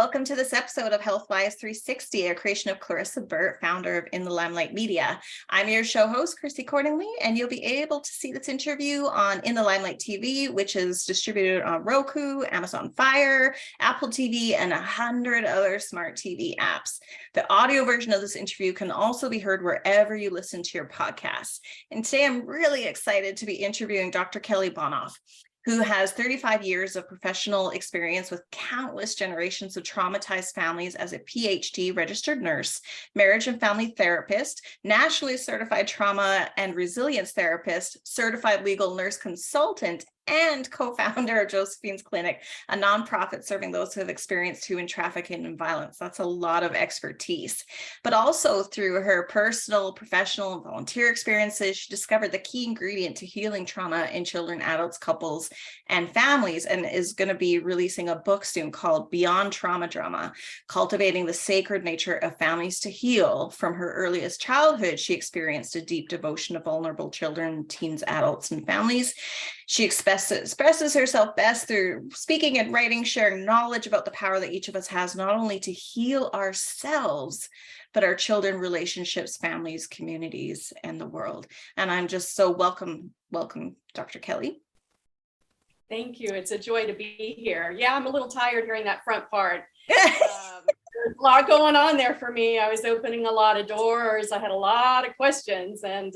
welcome to this episode of Healthwise 360, a creation of Clarissa, Burt, founder of In the Limelight Media. I'm your show host, Chrissy Cordingley, and you'll be able to see this interview on In the Limelight TV, which is distributed on Roku, Amazon Fire, Apple TV, and 100 other smart TV apps. The audio version of this interview can also be heard wherever you listen to your podcasts. And today I'm really excited to be interviewing Dr. Kelly Bohnhoff, who has 35 years of professional experience with countless generations of traumatized families as a Ph.D. registered nurse, marriage and family therapist, nationally certified trauma and resilience therapist, certified legal nurse consultant, and co-founder of Josephine's Clinic, a nonprofit serving those who have experienced human trafficking and violence. That's a lot of expertise. But also through her personal, professional, and volunteer experiences, she discovered the key ingredient to healing trauma in children, adults, couples, and families, and is going to be releasing a book soon called Beyond Trauma Drama, Cultivating the Sacred Nature of Families to Heal. From her earliest childhood, she experienced a deep devotion to vulnerable children, teens, adults, and families. She expresses herself best through speaking and writing, sharing knowledge about the power that each of us has, not only to heal ourselves, but our children, relationships, families, communities, and the world. And I'm just so welcome, Dr. Kelly. Thank you. It's a joy to be here. Yeah, I'm a little tired hearing that front part. There's a lot going on there for me. I was opening a lot of doors. I had a lot of questions. And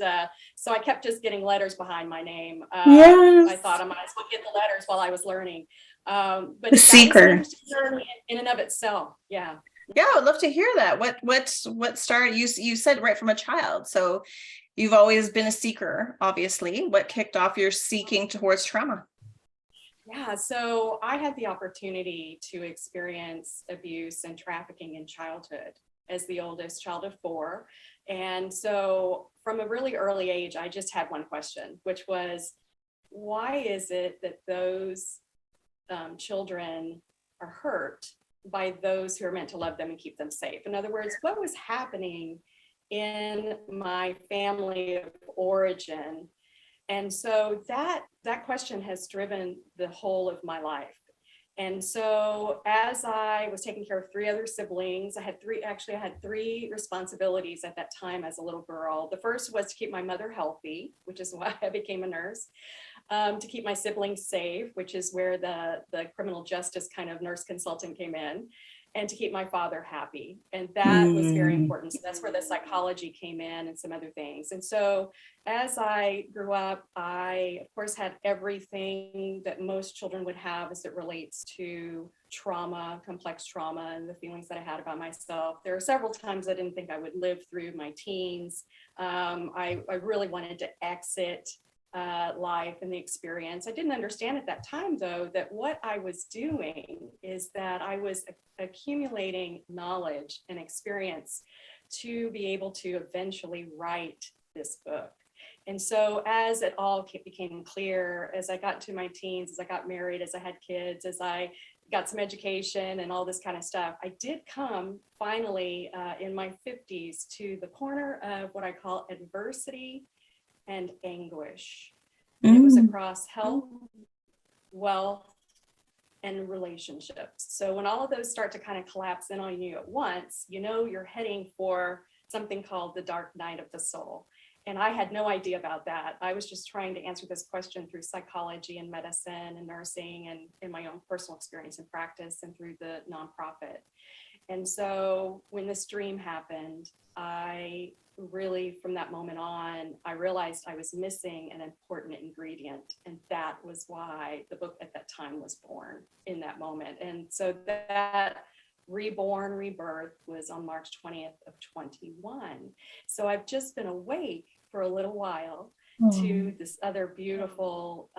so I kept just getting letters behind my name. Yes. I thought I might as well get the letters while I was learning. But the seeker in and of itself. Yeah. Yeah, I would love to hear that. What started, you said right from a child. So you've always been a seeker, obviously. What kicked off your seeking towards trauma? Yeah, so I had the opportunity to experience abuse and trafficking in childhood as the oldest child of 4. And so from a really early age, I just had one question, which was, why is it that those children are hurt by those who are meant to love them and keep them safe? In other words, what was happening in my family of origin? And so that question has driven the whole of my life. And so as I was taking care of 3 other siblings, I had 3 responsibilities at that time as a little girl. The first was to keep my mother healthy, which is why I became a nurse, to keep my siblings safe, which is where the criminal justice kind of nurse consultant came in, and to keep my father happy. And that was very important. So that's where the psychology came in and some other things. And so as I grew up, I, of course, had everything that most children would have as it relates to trauma, complex trauma, and the feelings that I had about myself. There are several times I didn't think I would live through my teens. I really wanted to exit life and the experience. I didn't understand at that time, though, that what I was doing is that I was accumulating knowledge and experience to be able to eventually write this book. And so as it all became clear, as I got to my teens, as I got married, as I had kids, as I got some education and all this kind of stuff, I did come finally in my 50s to the corner of what I call adversity and anguish. It was across health, wealth, and relationships. So when all of those start to kind of collapse in on you at once, you know you're heading for something called the dark night of the soul. And I had no idea about that. I was just trying to answer this question through psychology and medicine and nursing and in my own personal experience and practice and through the nonprofit. And so when this dream happened, I really, from that moment on, I realized I was missing an important ingredient. And that was why the book at that time was born in that moment. And so that rebirth was on March 20th of 21. So I've just been awake for a little while to this other beautiful,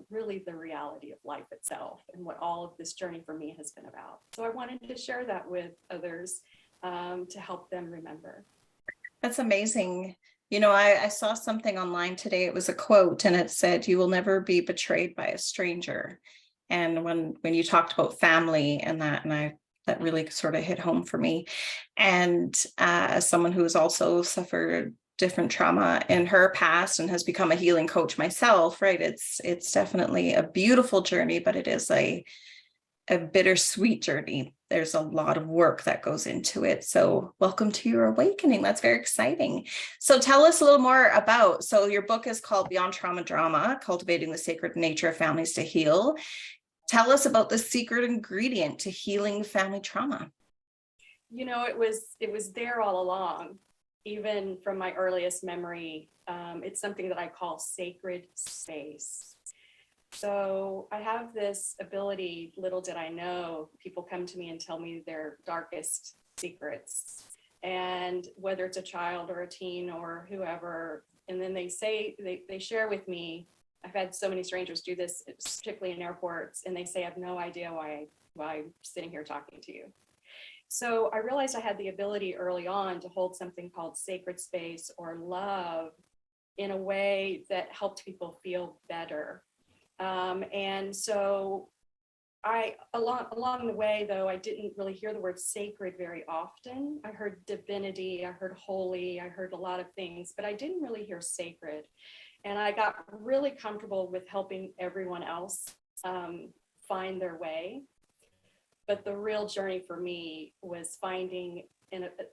really the reality of life itself and what all of this journey for me has been about. So I wanted to share that with others to help them remember. That's amazing. You know, I saw something online today. It was a quote and it said, "You will never be betrayed by a stranger." And when you talked about family and that really sort of hit home for me. And as someone who has also suffered different trauma in her past and has become a healing coach myself, right? It's definitely a beautiful journey, but it is a bittersweet journey there's a lot of work that goes into it. So welcome to your awakening. That's very exciting. So tell us a little more about, so your book is called Beyond Trauma Drama, Cultivating the Sacred Nature of Families to Heal. Tell us about the secret ingredient to healing family trauma. You know, it was there all along, even from my earliest memory. It's something that I call sacred space. So I have this ability, little did I know, people come to me and tell me their darkest secrets. And whether it's a child or a teen or whoever, and then they say, they share with me. I've had so many strangers do this, particularly in airports, and they say, I have no idea why I'm sitting here talking to you. So I realized I had the ability early on to hold something called sacred space or love in a way that helped people feel better. And so along the way, though, I didn't really hear the word sacred very often. I heard divinity, I heard holy, I heard a lot of things, but I didn't really hear sacred. And I got really comfortable with helping everyone else find their way. But the real journey for me was finding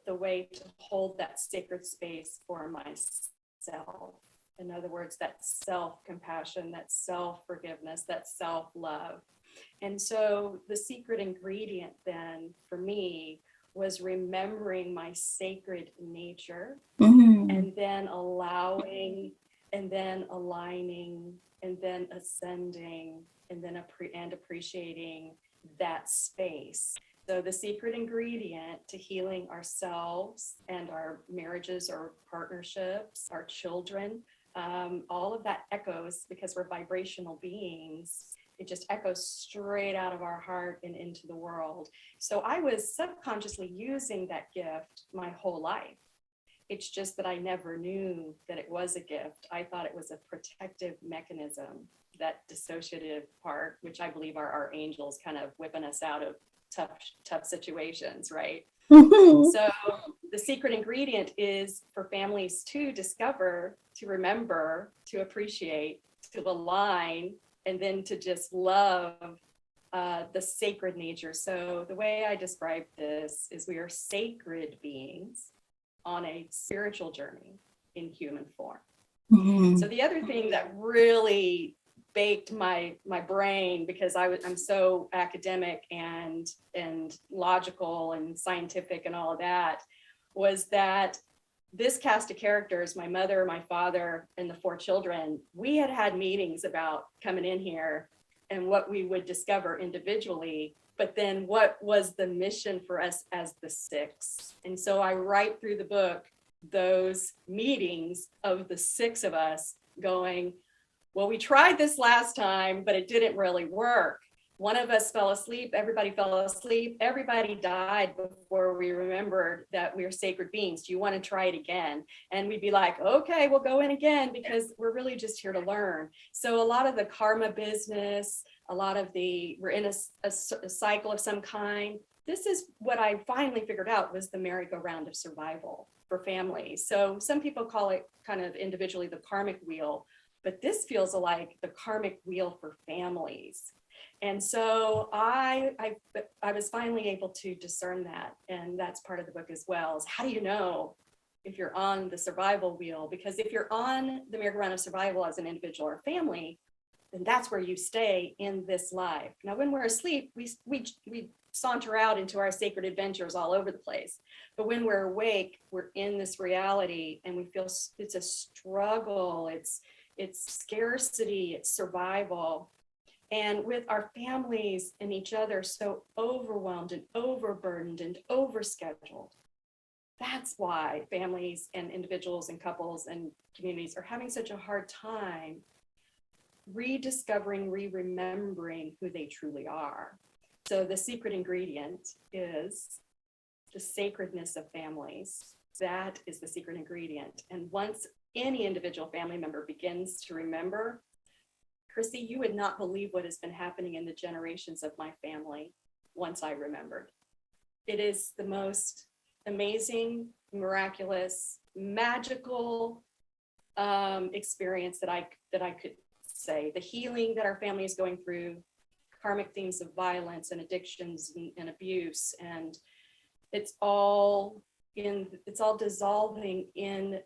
the way to hold that sacred space for myself. In other words, that self-compassion, that self-forgiveness, that self-love. And so the secret ingredient then for me was remembering my sacred nature, and then allowing, and then aligning, and then ascending, and then appreciating that space. So the secret ingredient to healing ourselves and our marriages or partnerships, our children, all of that echoes, because we're vibrational beings. It just echoes straight out of our heart and into the world. So I was subconsciously using that gift my whole life. It's just that I never knew that it was a gift. I thought it was a protective mechanism, that dissociative part, which I believe are our angels kind of whipping us out of tough situations, right? So the secret ingredient is for families to discover, to remember, to appreciate, to align, and then to just love the sacred nature. So the way I describe this is we are sacred beings on a spiritual journey in human form. So the other thing that really baked my brain, because I'm so academic and logical and scientific and all of that, was that this cast of characters, my mother, my father, and the 4 children, we had meetings about coming in here and what we would discover individually, but then what was the mission for us as the 6. And so I write through the book those meetings of the 6 of us going, well, we tried this last time, but it didn't really work. One of us fell asleep, everybody fell asleep, everybody died before we remembered that we are sacred beings. Do you want to try it again? And we'd be like, okay, we'll go in again, because we're really just here to learn. So a lot of the karma business, a lot of we're in a cycle of some kind. This is what I finally figured out was the merry-go-round of survival for families. So some people call it kind of individually the karmic wheel, but this feels like the karmic wheel for families. And so I was finally able to discern that. And that's part of the book as well, is how do you know if you're on the survival wheel? Because if you're on the merry-go-round of survival as an individual or family, then that's where you stay in this life. Now, when we're asleep, we saunter out into our sacred adventures all over the place. But when we're awake, we're in this reality, and we feel it's a struggle. It's scarcity, it's survival. And with our families and each other so overwhelmed and overburdened and overscheduled, that's why families and individuals and couples and communities are having such a hard time rediscovering, remembering who they truly are. So the secret ingredient is the sacredness of families. That is the secret ingredient. And once any individual family member begins to remember, Chrissy, you would not believe what has been happening in the generations of my family once I remembered. It is the most amazing, miraculous, magical experience that I could say. The healing that our family is going through, karmic themes of violence and addictions and abuse. And it's all dissolving in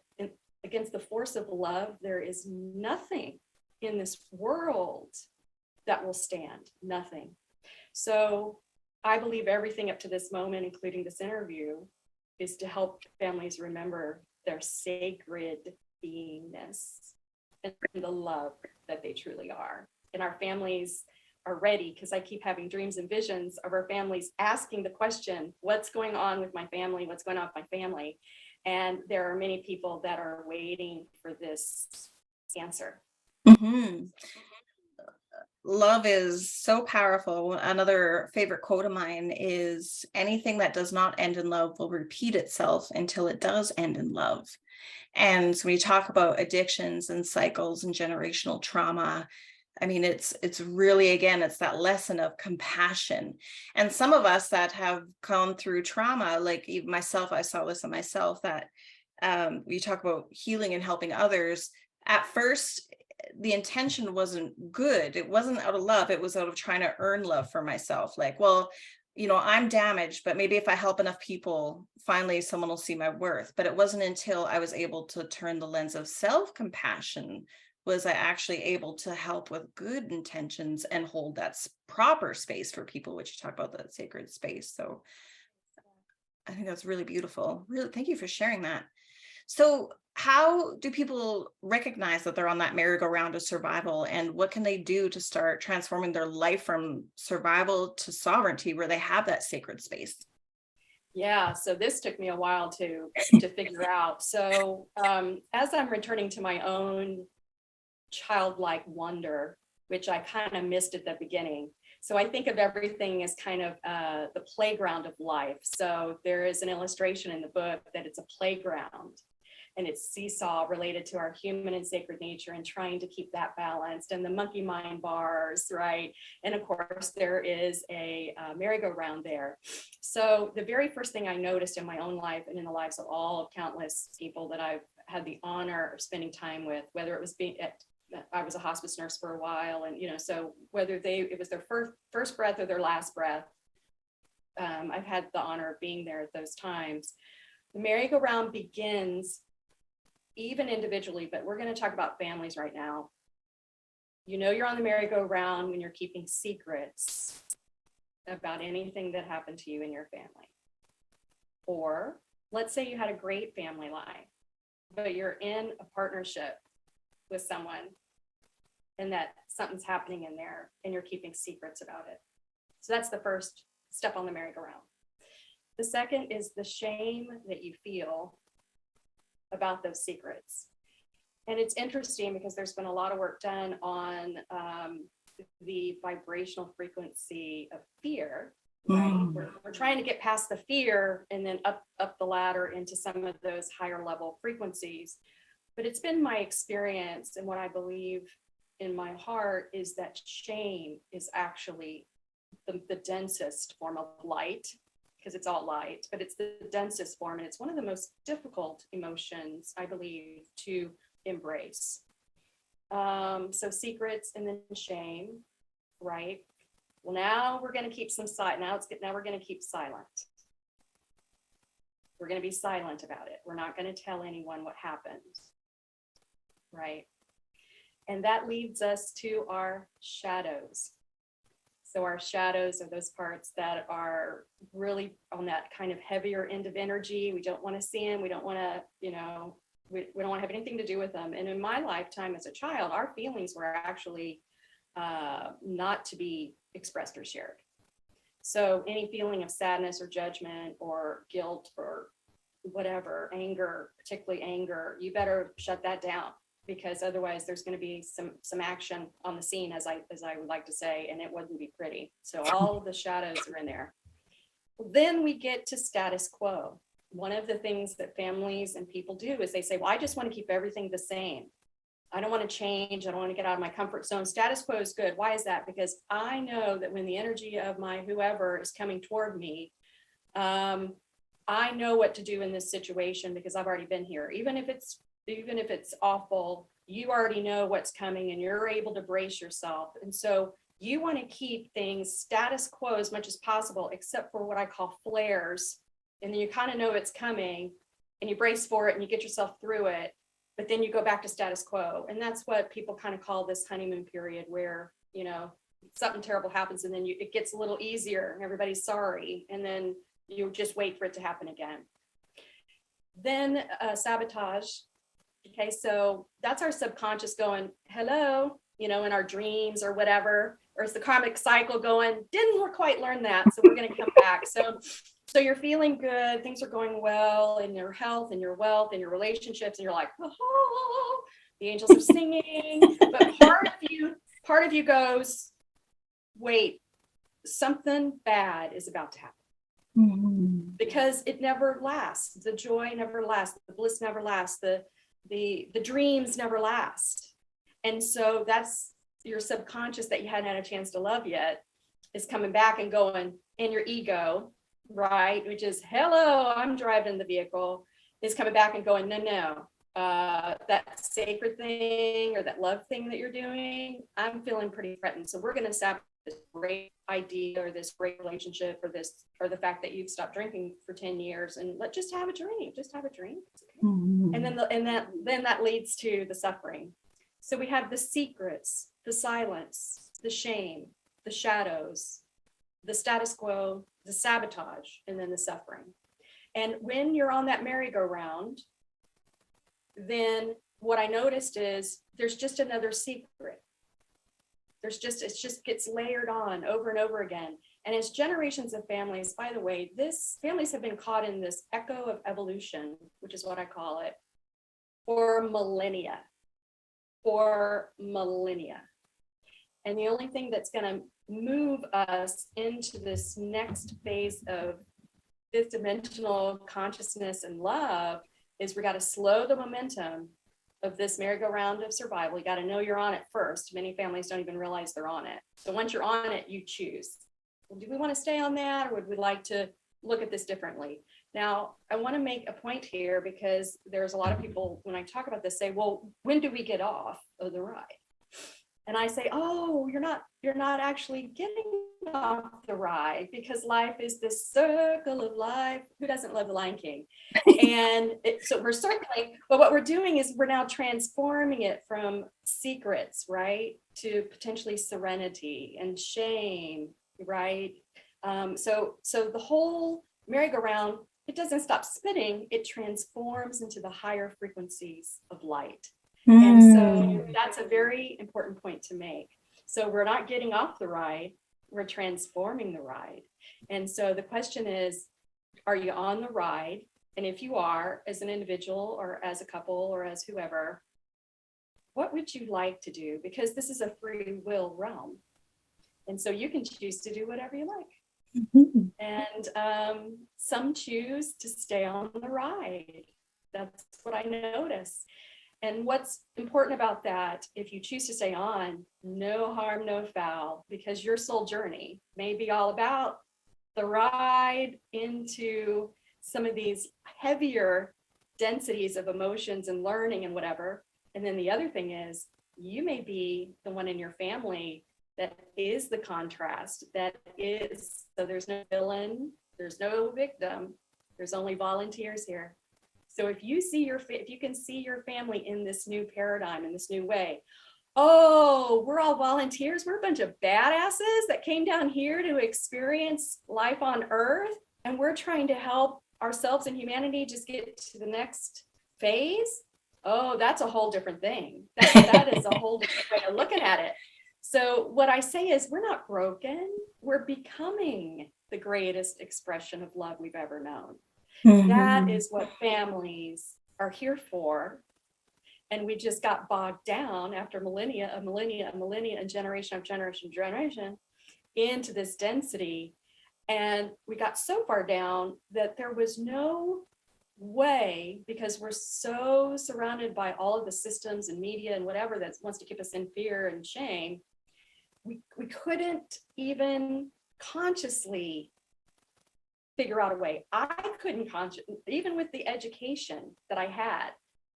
against the force of love. There is nothing in this world that will stand, nothing. So I believe everything up to this moment, including this interview, is to help families remember their sacred beingness and the love that they truly are. And our families are ready, because I keep having dreams and visions of our families asking the question, what's going on with my family? What's going on with my family? And there are many people that are waiting for this answer. Mhm. Love is so powerful. Another favorite quote of mine is, anything that does not end in love will repeat itself until it does end in love. And when you talk about addictions and cycles and generational trauma, I mean, it's really, again, it's that lesson of compassion. And some of us that have gone through trauma, like even myself, I saw this in myself, that you talk about healing and helping others. At first, the intention wasn't good. It wasn't out of love. It was out of trying to earn love for myself. Like, well, I'm damaged, but maybe if I help enough people, finally someone will see my worth. But it wasn't until I was able to turn the lens of self-compassion was I actually able to help with good intentions and hold that proper space for people, which you talk about, that sacred space. So I think that's really beautiful. Really, thank you for sharing that. So how do people recognize that they're on that merry-go-round of survival, and what can they do to start transforming their life from survival to sovereignty, where they have that sacred space? Yeah, so this took me a while to figure out. So as I'm returning to my own childlike wonder, which I kind of missed at the beginning. So I think of everything as kind of the playground of life. So there is an illustration in the book that it's a playground, and it's seesaw related to our human and sacred nature and trying to keep that balanced, and the monkey mind bars, right? And of course, there is a merry-go-round there. So the very first thing I noticed in my own life and in the lives of all of countless people that I've had the honor of spending time with, whether it was I was a hospice nurse for a while, and so whether it was their first breath or their last breath, I've had the honor of being there at those times. The merry-go-round begins even individually, but we're going to talk about families right now. You're on the merry-go-round when you're keeping secrets about anything that happened to you in your family. Or let's say you had a great family life, but you're in a partnership with someone and that something's happening in there and you're keeping secrets about it. So that's the first step on the merry-go-round. The second is the shame that you feel about those secrets. And it's interesting because there's been a lot of work done on the vibrational frequency of fear, right? We're trying to get past the fear and then up the ladder into some of those higher level frequencies. But it's been my experience, and what I believe in my heart is that shame is actually the densest form of light, because it's all light, but it's the densest form. And it's one of the most difficult emotions, I believe, to embrace. So secrets and then shame, right? Well, now we're going to keep some silent. Now we're going to keep silent. We're going to be silent about it. We're not going to tell anyone what happened, right? And that leads us to our shadows. So our shadows are those parts that are really on that kind of heavier end of energy. We don't want to see them. We don't want to, we don't want to have anything to do with them. And in my lifetime as a child, our feelings were actually not to be expressed or shared. So any feeling of sadness or judgment or guilt or whatever, anger, particularly anger, you better shut that down, because otherwise there's going to be some action on the scene, as I would like to say, and it wouldn't be pretty. So all of the shadows are in there. Then we get to status quo. One of the things that families and people do is they say, well, I just want to keep everything the same. I don't want to change. I don't want to get out of my comfort zone. Status quo is good. Why is that? Because I know that when the energy of my whoever is coming toward me, I know what to do in this situation because I've already been here. Even if it's awful, you already know what's coming and you're able to brace yourself. And so You want to keep things status quo as much as possible, except for what I call flares. And then you kind of know it's coming and you brace for it and you get yourself through it, but then you go back to status quo. And that's what people kind of call this honeymoon period, where, you know, something terrible happens and then it gets a little easier and everybody's sorry. And then you just wait for it to happen again. Then sabotage. Okay, so that's our subconscious going, hello, you know, in our dreams or whatever, or it's the karmic cycle going, didn't quite learn that, so we're going to come back. So you're feeling good, things are going well in your health and your wealth and your relationships, and you're like, oh, the angels are singing, but part of you goes, wait, something bad is about to happen. Mm-hmm. Because it never lasts. The joy never lasts. The bliss never lasts. The dreams never last. And so that's your subconscious that you hadn't had a chance to love yet is coming back and going, and your ego, right, which is, hello, I'm driving the vehicle, is coming back and going, no, that sacred thing or that love thing that you're doing, I'm feeling pretty threatened. So we're going to sabotage this great idea or this great relationship or the fact that you've stopped drinking for 10 years and let's just have a drink. Just have a drink. It's okay. Mm-hmm. And then that leads to the suffering. So we have the secrets, the silence, the shame, the shadows, the status quo, the sabotage, and then the suffering. And when you're on that merry-go-round, then what I noticed is there's just another secret. It just gets layered on over and over again. And as generations of families, by the way, families have been caught in this echo of evolution, which is what I call it, for millennia. And the only thing that's going to move us into this next phase of fifth dimensional consciousness and love is we got to slow the momentum of this merry-go-round of survival. You got to know you're on it first. Many families don't even realize they're on it. So once you're on it, you choose. Well, do we want to stay on that, or would we like to look at this differently? Now, I want to make a point here because there's a lot of people, when I talk about this, say, well, when do we get off of the ride? And I say, oh, you're not actually getting off the ride, because life is this circle of life. Who doesn't love the Lion King? And so we're circling, but what we're doing is we're now transforming it from secrets, right, to potentially serenity and shame, right? So the whole merry-go-round, it doesn't stop spinning, it transforms into the higher frequencies of light. And so that's a very important point to make. So we're not getting off the ride, we're transforming the ride. And so the question is, are you on the ride? And if you are, as an individual or as a couple or as whoever, what would you like to do? Because this is a free will realm. And so you can choose to do whatever you like. Mm-hmm. And some choose to stay on the ride. That's what I notice. And what's important about that, if you choose to stay on, no harm, no foul, because your soul journey may be all about the ride into some of these heavier densities of emotions and learning and whatever. And then the other thing is, you may be the one in your family that is the contrast, that is, so there's no villain, there's no victim, there's only volunteers here. So if you can see your family in this new paradigm, in this new way, oh, we're all volunteers. We're a bunch of badasses that came down here to experience life on Earth. And we're trying to help ourselves and humanity just get to the next phase. Oh, that's a whole different thing. That is a whole different way of looking at it. So what I say is, we're not broken. We're becoming the greatest expression of love we've ever known. Mm-hmm. That is what families are here for. And we just got bogged down after millennia, and generation after generation into this density. And we got so far down that there was no way, because we're so surrounded by all of the systems and media and whatever that wants to keep us in fear and shame. We couldn't even consciously figure out a way. I couldn't even with the education that I had,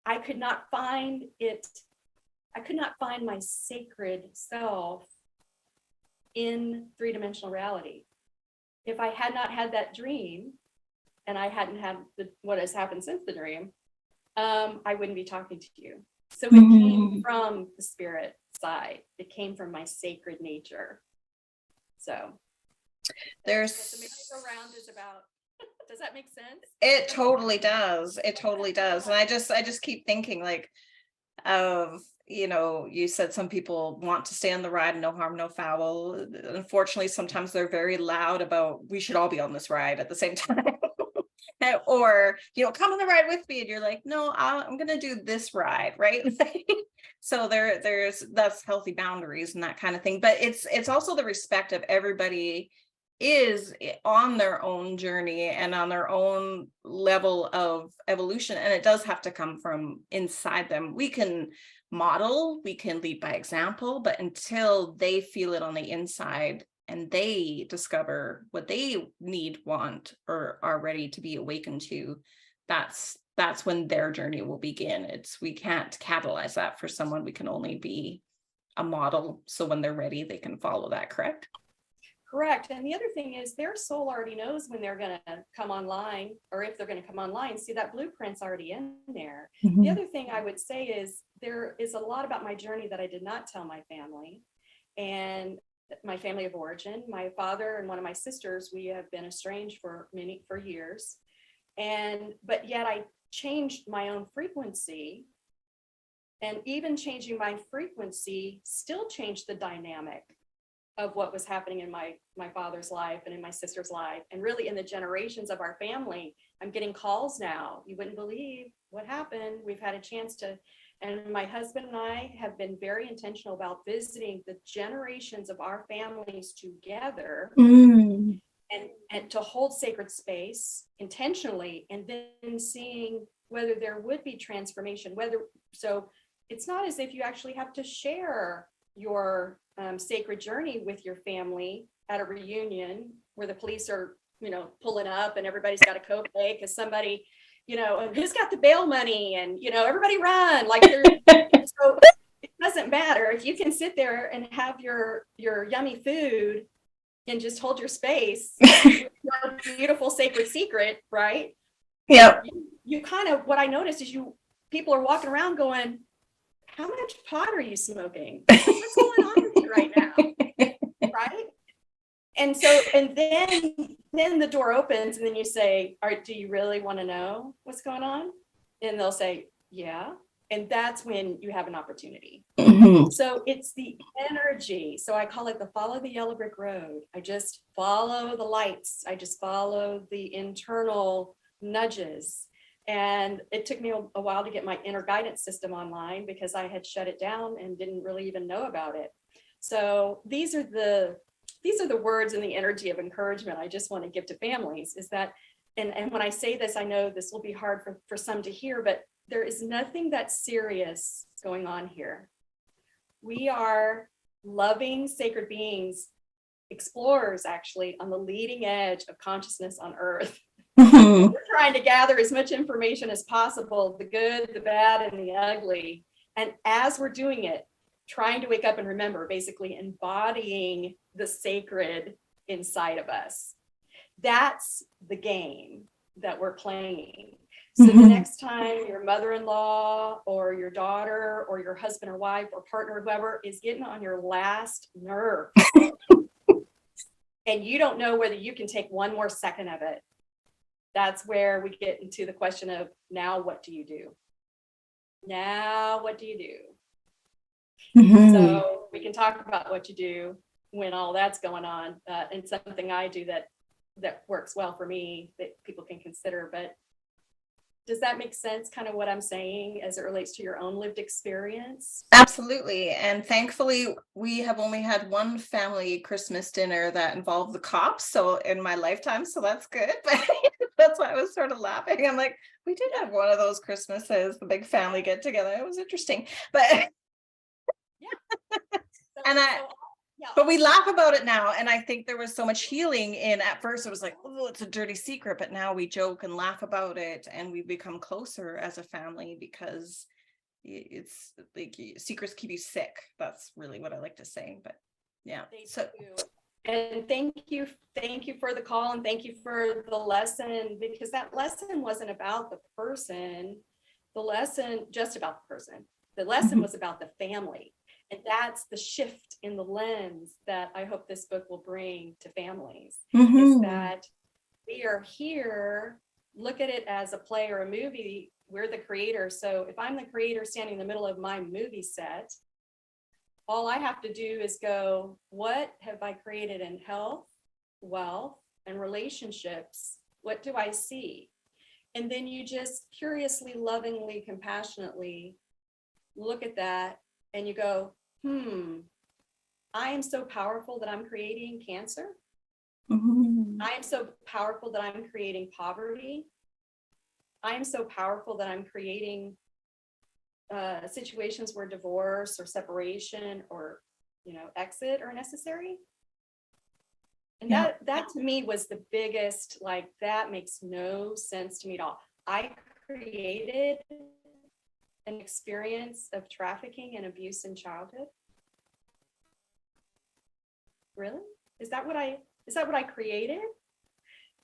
I could not find it. I could not find my sacred self in three-dimensional reality. If I had not had that dream and I hadn't had what has happened since the dream, I wouldn't be talking to you. So it came from the spirit side. It came from my sacred nature. So there's what the merry-go-round is about. Does that make sense? It totally does. It totally does. And I just keep thinking like of, you said some people want to stay on the ride, no harm, no foul. Unfortunately, sometimes they're very loud about we should all be on this ride at the same time. Or, come on the ride with me. And you're like, no, I'm going to do this ride. Right. So that's healthy boundaries and that kind of thing. But it's also the respect of everybody is on their own journey and on their own level of evolution. And it does have to come from inside them. We can model, we can lead by example, but until they feel it on the inside and they discover what they need, want, or are ready to be awakened to, that's when their journey will begin. We can't catalyze that for someone. We can only be a model. So when they're ready, they can follow that, correct? Correct. And the other thing is their soul already knows when they're going to come online, or if they're going to come online. See, that blueprint's already in there. Mm-hmm. The other thing I would say is there is a lot about my journey that I did not tell my family and my family of origin. My father and one of my sisters, we have been estranged for years. But yet I changed my own frequency, and even changing my frequency still changed the dynamic of what was happening in my father's life and in my sister's life, and really in the generations of our family. I'm getting calls now. You wouldn't believe what happened. We've had a chance to, and my husband and I have been very intentional about visiting the generations of our families together and to hold sacred space intentionally, and then seeing whether there would be transformation, so it's not as if you actually have to share your sacred journey with your family at a reunion where the police are, pulling up and everybody's got a copay because somebody, who's got the bail money, and, everybody run like so it doesn't matter if you can sit there and have your yummy food and just hold your space, your beautiful sacred secret, right? Yeah. You kind of, what I noticed is people are walking around going, how much pot are you smoking? What's going on with you right now? Right? And so, and then the door opens, and then you say, all right, do you really want to know what's going on? And they'll say, yeah. And that's when you have an opportunity. Mm-hmm. So it's the energy. So I call it the follow the yellow brick road. I just follow the lights. I just follow the internal nudges. And it took me a while to get my inner guidance system online because I had shut it down and didn't really even know about it. So these are the words and the energy of encouragement I just want to give to families, is that, and when I say this, I know this will be hard for some to hear, but there is nothing that's serious going on here. We are loving sacred beings, explorers actually, on the leading edge of consciousness on Earth. We're trying to gather as much information as possible, the good, the bad, and the ugly. And as we're doing it, trying to wake up and remember, basically embodying the sacred inside of us. That's the game that we're playing. So the next time your mother-in-law or your daughter or your husband or wife or partner, whoever, is getting on your last nerve, and you don't know whether you can take one more second of it, that's where we get into the question of, now what do you do? Now what do you do? Mm-hmm. So we can talk about what you do when all that's going on, and something I do that works well for me that people can consider. But does that make sense, kind of what I'm saying as it relates to your own lived experience? Absolutely. And thankfully, we have only had one family Christmas dinner that involved the cops, so in my lifetime, so that's good. But that's why I was sort of laughing. I'm like, we did have one of those Christmases, the big family get together. It was interesting. But yeah. But we laugh about it now. And I think there was so much healing in, at first it was like, oh, it's a dirty secret, but now we joke and laugh about it, and we become closer as a family because it's like secrets keep you sick. That's really what I like to say. But Yeah. They So do. And thank you for the call, and thank you for the lesson, because that lesson wasn't about the person, the lesson just about the person. The lesson was about the family. And that's the shift in the lens that I hope this book will bring to families, is that we are here, look at it as a play or a movie. We're the creator. So if I'm the creator standing in the middle of my movie set, all I have to do is go, what have I created in health, wealth, and relationships? What do I see? And then you just curiously, lovingly, compassionately look at that and you go, I am so powerful that I'm creating cancer. I am so powerful that I'm creating poverty. I am so powerful that I'm creating situations where divorce or separation or, exit are necessary. And that to me was the biggest, like, that makes no sense to me at all. I created an experience of trafficking and abuse in childhood. Really? Is that what I created?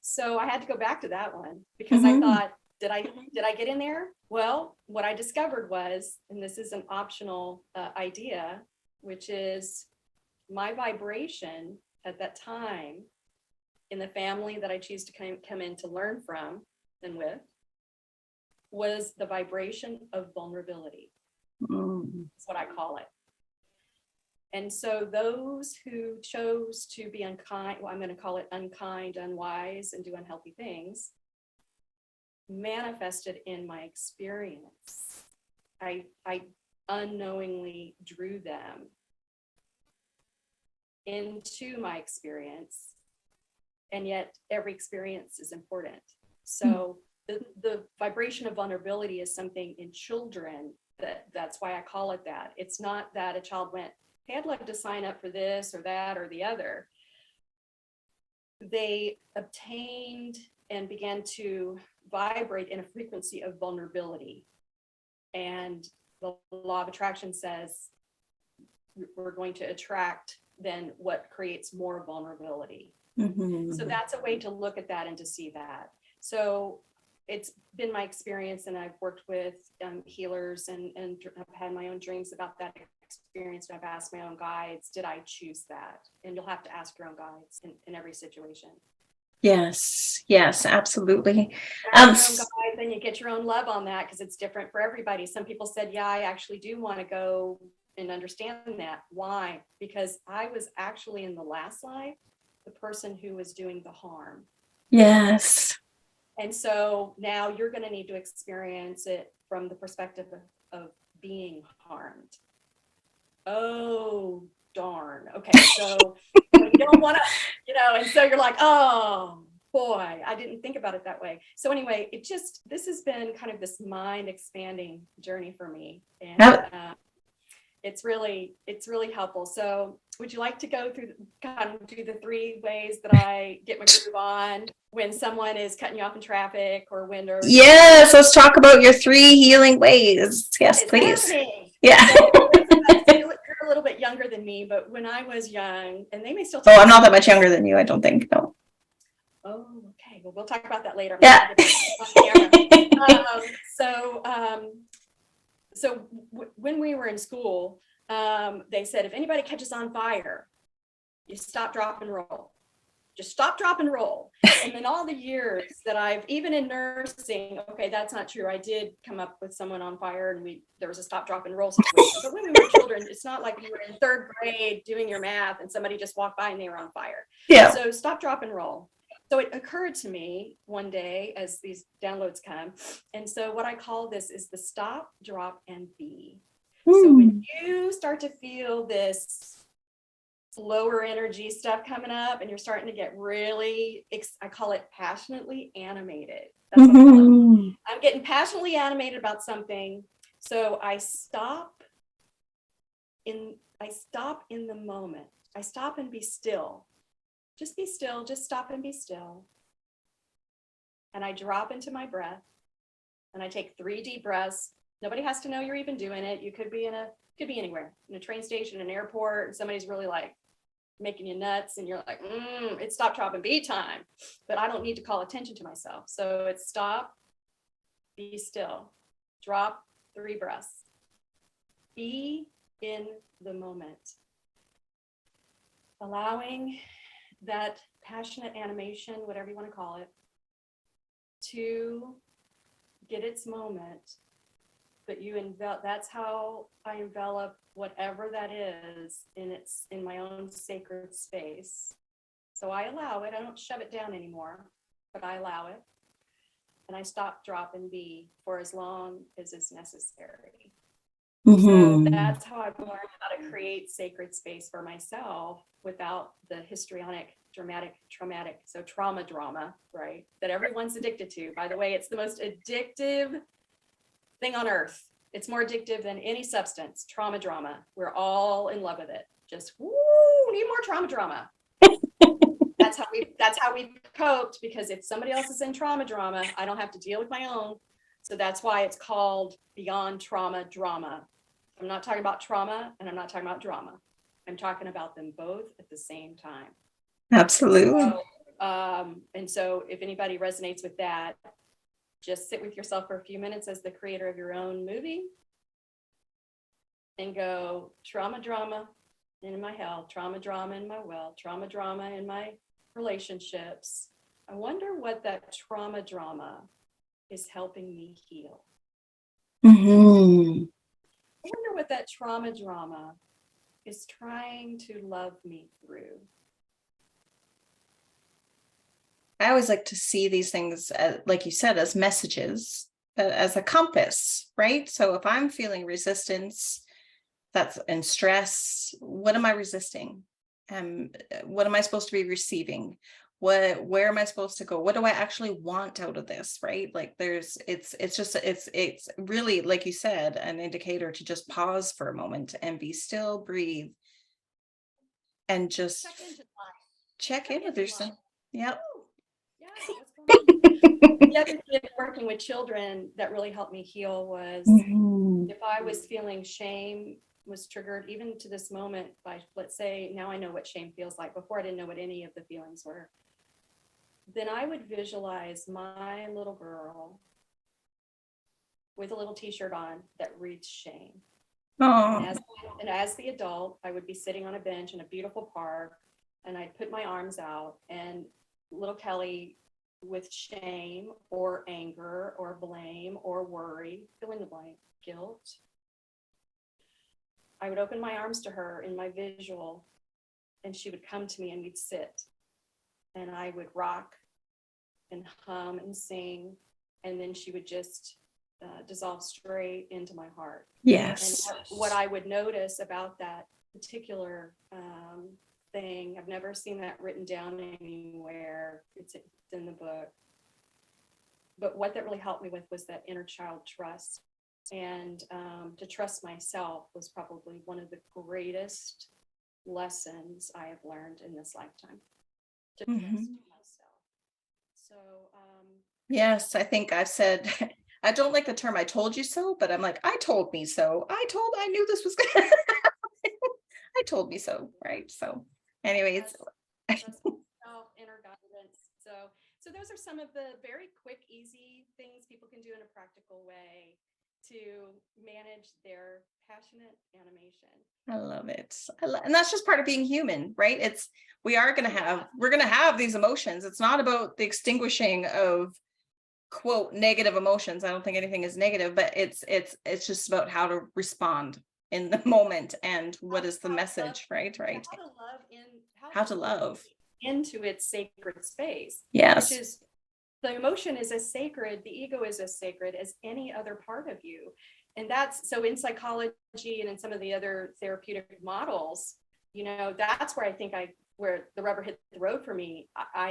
So I had to go back to that one, because I thought, did I get in there? Well, what I discovered was, and this is an optional idea, which is my vibration at that time in the family that I choose to come in to learn from and with, was the vibration of vulnerability. That's what I call it. And so those who chose to be unkind, well, I'm going to call it unkind, unwise, and do unhealthy things, manifested in my experience. I unknowingly drew them into my experience, and yet every experience is important. So the vibration of vulnerability is something in children that's why I call it that. It's not that a child went, hey, I'd like to sign up for this or that or the other. They obtained and began to vibrate in a frequency of vulnerability. And the law of attraction says we're going to attract then what creates more vulnerability. So that's a way to look at that and to see that. So it's been my experience, and I've worked with healers and I've had my own dreams about that experience. And I've asked my own guides, did I choose that? And you'll have to ask your own guides in every situation. Yes, absolutely. Your own guides, and you get your own love on that, because it's different for everybody. Some people said, yeah, I actually do want to go and understand that. Why? Because I was actually in the last life the person who was doing the harm. Yes. And so now you're going to need to experience it from the perspective of being harmed. Oh, darn. Okay, so you don't want to, and so you're like, oh boy, I didn't think about it that way. So anyway, this has been kind of this mind expanding journey for me. And it's really helpful. So would you like to go through, kind of do the 3 ways that I get my groove on when someone is cutting you off in traffic or when they're... Yes, let's talk about your 3 healing ways. Yes, please. Happening? Yeah. So, you're a little bit younger than me, but when I was young, and they may still... Oh, I'm not that much younger than you, I don't think. No. Oh, okay. Well, we'll talk about that later. Yeah. So when we were in school, they said, if anybody catches on fire, you stop, drop, and roll. Just stop, drop, and roll. And then all the years that I've, even in nursing, okay, that's not true. I did come up with someone on fire, and there was a stop, drop, and roll situation. But when we were children, it's not like you were in 3rd grade doing your math and somebody just walked by and they were on fire. Yeah. So stop, drop, and roll. So it occurred to me one day as these downloads come. And so what I call this is the stop, drop, and be. So when you start to feel this lower energy stuff coming up and you're starting to get really, I call it passionately animated. That's what I call it. I'm getting passionately animated about something. So I stop in the moment. I stop and be still. Just be still, just stop and be still. And I drop into my breath and I take 3 deep breaths. Nobody has to know you're even doing it. You could be anywhere, in a train station, an airport, and somebody's really like, making you nuts and you're like, it's stop, drop, and be time. But I don't need to call attention to myself. So it's stop, be still, drop 3 breaths, be in the moment. Allowing that passionate animation, whatever you want to call it, to get its moment. But that's how I envelop whatever that is in my own sacred space. So I allow it. I don't shove it down anymore, but I allow it. And I stop, drop, and be for as long as is necessary. So that's how I've learned how to create sacred space for myself without the histrionic, dramatic, traumatic, so trauma drama, right? That everyone's addicted to. By the way, it's the most addictive thing on earth. It's more addictive than any substance, trauma drama. We're all in love with it. Just, need more trauma drama. That's how we've coped, because if somebody else is in trauma drama, I don't have to deal with my own. So that's why it's called Beyond Trauma Drama. I'm not talking about trauma and I'm not talking about drama. I'm talking about them both at the same time. Absolutely. And so if anybody resonates with that, just sit with yourself for a few minutes as the creator of your own movie and go trauma drama in my health, trauma drama in my wealth, trauma drama in my relationships. I wonder what that trauma drama is helping me heal. I wonder what that trauma drama is trying to love me through. I always like to see these things, like you said, as messages, as a compass, right? So if I'm feeling resistance, and stress, what am I resisting? What am I supposed to be receiving? Where am I supposed to go? What do I actually want out of this, right? Like it's really, like you said, an indicator to just pause for a moment and be still, breathe, and just check in with yourself. Yep. Yeah, what's going on? The other thing working with children that really helped me heal was if I was feeling shame was triggered even to this moment by, let's say, now I know what shame feels like. Before I didn't know what any of the feelings were. Then I would visualize my little girl with a little t-shirt on that reads shame. And as the adult, I would be sitting on a bench in a beautiful park and I'd put my arms out and little Kelly with shame or anger or blame or worry, fill in the blank, guilt. I would open my arms to her in my visual and she would come to me and we'd sit and I would rock and hum and sing. And then she would just dissolve straight into my heart. Yes. And what I would notice about that particular thing, I've never seen that written down anywhere. It's in the book. But what that really helped me with was that inner child trust. And to trust myself was probably one of the greatest lessons I have learned in this lifetime. To trust myself. So yes, I think I've said, I don't like the term "I told you so," but I'm like, I told me so. I knew this was gonna happen. I told me so, right? So anyways. Inner guidance. So those are some of the very quick, easy things people can do in a practical way to manage their passionate animation. I love it. And that's just part of being human, right? We're going to have these emotions. It's not about the extinguishing of quote negative emotions. I don't think anything is negative, but it's just about how to respond in the moment and what is the message, right? How to love into its sacred space. Yes. Which is, the emotion is as sacred, the ego is as sacred as any other part of you. And that's, so in psychology and in some of the other therapeutic models, that's where I think where the rubber hit the road for me.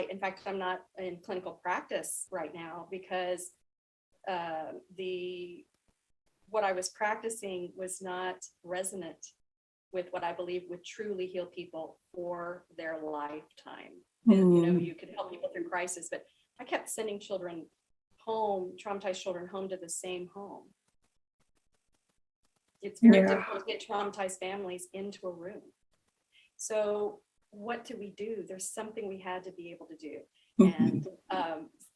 In fact, I'm not in clinical practice right now because what I was practicing was not resonant with what I believe would truly heal people for their lifetime. And, you could help people through crisis, but I kept sending children home, traumatized children home to the same home. It's very difficult to get traumatized families into a room. So what do we do? There's something we had to be able to do. Mhm.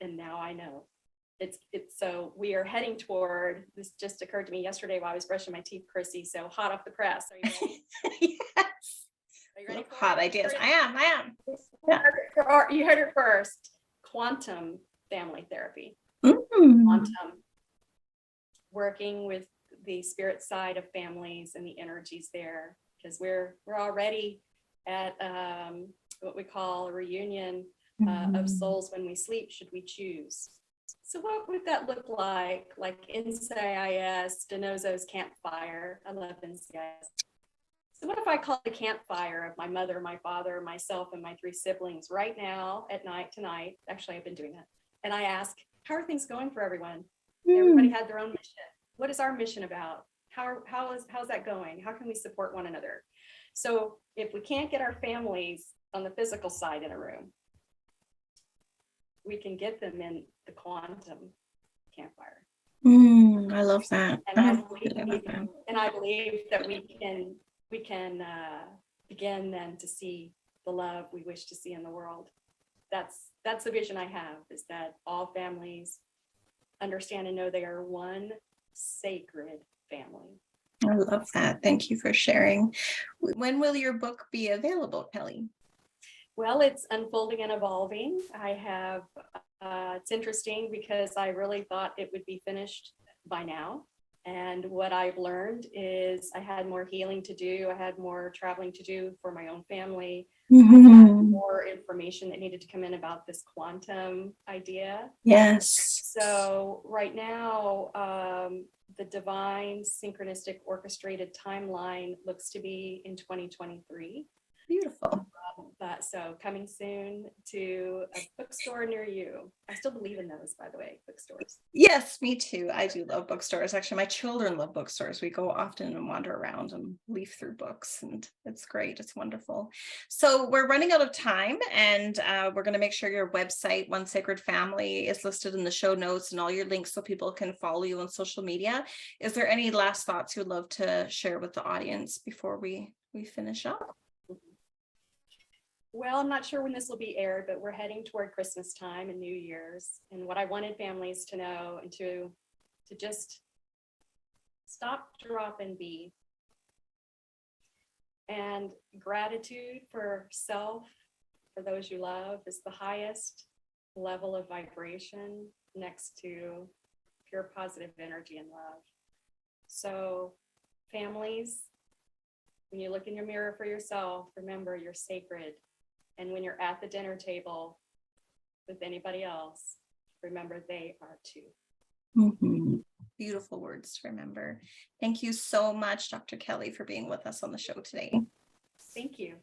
And now I know. It's so we are heading toward, this just occurred to me yesterday while I was brushing my teeth, Chrissy. So hot off the press. Are you ready? Yes. Are you ready for Hot it? ideas. Ready? I am. Yeah. You heard it first. Quantum family therapy. Mm. Quantum, working with the spirit side of families and the energies there, because we're already at what we call a reunion of souls when we sleep, should we choose. So what would that look like NCIS, DeNozo's campfire? I love NCIS. So what if I call the campfire of my mother, my father, myself, and my 3 siblings right now at night tonight? Actually, I've been doing that. And I ask, how are things going for everyone? Everybody had their own mission. What is our mission about? How's that going? How can we support one another? So if we can't get our families on the physical side in a room, we can get them in the quantum campfire. I love that. And I believe that we can begin then to see the love we wish to see in the world. That's the vision I have, is that all families understand and know they are one sacred family. I love that. Thank you for sharing. When will your book be available, Kelly? Well, it's unfolding and evolving. I have, it's interesting because I really thought it would be finished by now. And what I've learned is I had more healing to do. I had more traveling to do for my own family. I had more information that needed to come in about this quantum idea. Yes. So right now, the divine synchronistic orchestrated timeline looks to be in 2023. Beautiful. But so coming soon to a bookstore near you. I still believe in those, by the way, bookstores. Yes, me too. I do love bookstores. Actually, my children love bookstores. We go often and wander around and leaf through books, and it's great. It's wonderful. So we're running out of time, and we're going to make sure your website, One Sacred Family, is listed in the show notes and all your links so people can follow you on social media. Is there any last thoughts you'd love to share with the audience before we finish up? Well, I'm not sure when this will be aired, but we're heading toward Christmas time and New Year's. And what I wanted families to know and to just stop, drop, and be. And gratitude for self, for those you love, is the highest level of vibration next to pure positive energy and love. So families, when you look in your mirror for yourself, remember you're sacred. And when you're at the dinner table with anybody else, remember they are too. Mm-hmm. Beautiful words to remember. Thank you so much, Dr. Kelly, for being with us on the show today. Thank you.